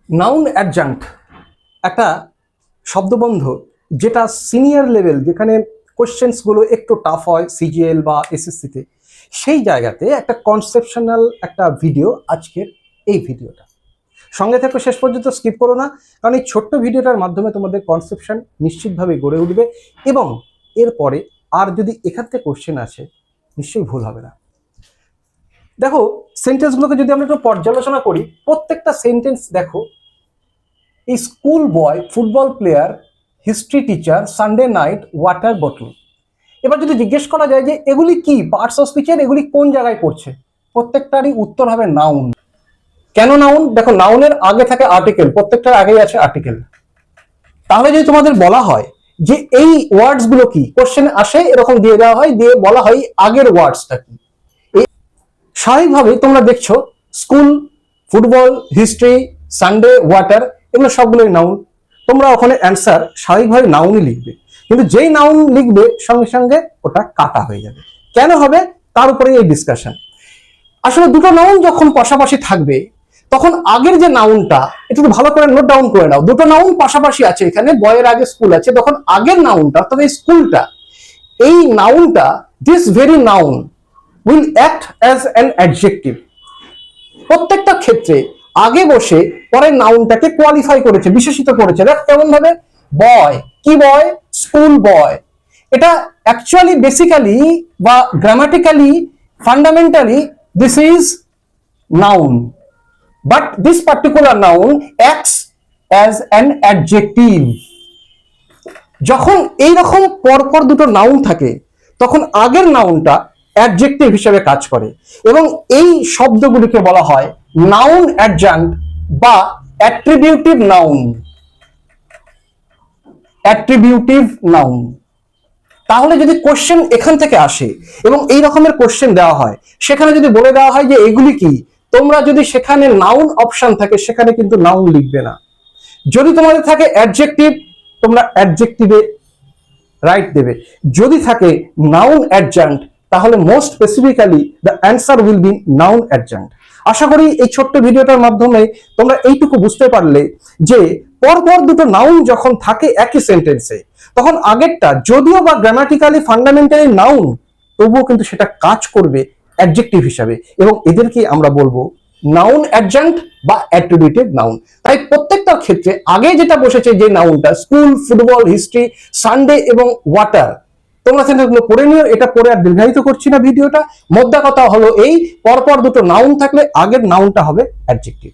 Noun অ্যাডজাঙ্ক্ট একটা শব্দবন্ধ যেটা senior level, যেখানে কোশ্চেন্সগুলো একটু টাফ হয় সিজিএল বা এসএসসিতে, সেই জায়গাতে একটা কনসেপশনাল একটা ভিডিও। আজকের এই ভিডিওটা সঙ্গে থেকে শেষ পর্যন্ত স্কিপ করো না, কারণ এই ছোট্ট ভিডিওটার মাধ্যমে তোমাদের কনসেপশন নিশ্চিতভাবে গড়ে উঠবে এবং এরপরে আর যদি এখান থেকে কোশ্চেন আসে নিশ্চয়ই ভুল হবে না। দেখো, সেন্টেন্সগুলোকে যদি আমরা একটু পর্যালোচনা করি, প্রত্যেকটা সেন্টেন্স দেখো, এই স্কুল বয়, football player, history teacher, Sunday night, water bottle. এবার যদি জিজ্ঞেস করা যায় যে এগুলি কি পার্টস অফ স্পিচের, এগুলি কোন জায়গায় পড়ছে, প্রত্যেকটারই উত্তর হবে নাউন। কেন নাউন? দেখো, নাউনের আগে থাকে আর্টিকেল, প্রত্যেকটার আগেই আছে আর্টিকেল। তাহলে যদি তোমাদের বলা হয় যে এই ওয়ার্ডস গুলো কি, কোশ্চেন আসে এরকম দিয়ে দেওয়া হয়, দিয়ে বলা হয় আগের ওয়ার্ডসটা কি। স্বাভাবিকভাবেই তোমরা দেখছো school, football, history, Sunday, water, এগুলো সবগুলোই নাউন। তোমরা ওখানে অ্যান্সার স্বাভাবিকভাবে নাউনই লিখবে, কিন্তু যেই নাউন লিখবে সঙ্গে সঙ্গে ওটা কাটা হয়ে যাবে। কেন হবে তার উপরে এই ডিসকাশন। আসলে দুটো নাউন যখন পাশাপাশি থাকবে তখন আগের যে নাউনটা, একটু ভালো করে নোট ডাউন করে নাও, দুটো নাউন পাশাপাশি আছে, এখানে বয়ের আগে স্কুল আছে, তখন আগের নাউনটা অর্থাৎ এই স্কুলটা, এই নাউনটা, this very noun will act as an adjective। প্রত্যেকটা ক্ষেত্রে আগে বসে পরে নাউনটাকে কোয়ালিফাই করেছে, বিশেষিত করেছে। দেখ কেমন ভাবে, বয়, কি বয়? School boy. এটা অ্যাকচুয়ালি বেসিক্যালি বা grammatically fundamentally this is noun, but this particular noun acts as an adjective. যখন এইরকম পরপর দুটো নাউন থাকে তখন আগের নাউনটা অ্যাডজেক্টিভ হিসেবে কাজ করে এবং এই শব্দগুলিকে বলা হয় নাউন অ্যাডজাঙ্ক্ট বা অ্যাট্রিবিউটিভ নাউন। Attributive noun. তাহলে যদি কোশ্চেন এখান থেকে আসে এবং এই রকমের কোশ্চেন দেওয়া হয়, সেখানে যদি বলে দেওয়া হয় যে এগুলি কি, তোমরা যদি সেখানে নাউন অপশন থাকে সেখানে কিন্তু নাউন লিখবে না। যদি তোমাদের থাকে অ্যাডজেক্টিভ, তোমরা অ্যাডজেক্টিভে রাইট দেবে। যদি থাকে নাউন অ্যাডজাঙ্ক্ট, তাহলে most specifically the answer will be noun adjunct. আশা করি এই ছোট্ট ভিডিওটার মাধ্যমে তোমরা এইটুকু বুঝতে পারলে যে পরপর দুটো নাউন যখন থাকে একই সেন্টেন্সে, তখন আগেরটা যদিও বা গ্রামাটিক্যালি ফান্ডামেন্টালি নাউন, তবুও কিন্তু সেটা কাজ করবে অ্যাডজেক্টিভ হিসাবে এবং এদেরকে আমরা বলবো নাউন অ্যাডজাঙ্ক্ট বা অ্যাট্রিবিউটিভ নাউন। তাই প্রত্যেকটা ক্ষেত্রে আগে যেটা বসেছে যে নাউনটা, স্কুল, ফুটবল, হিস্ট্রি, সানডে এবং ওয়াটার, তোমরা সেগুলো পড়ে নিও। এটা পড়ে আর দীর্ঘায়িত করছি না ভিডিওটা। মোদ্দা কথা হলো এই, পরপর দুটো নাউন থাকলে আগের নাউনটা হবে অ্যাডজেক্টিভ।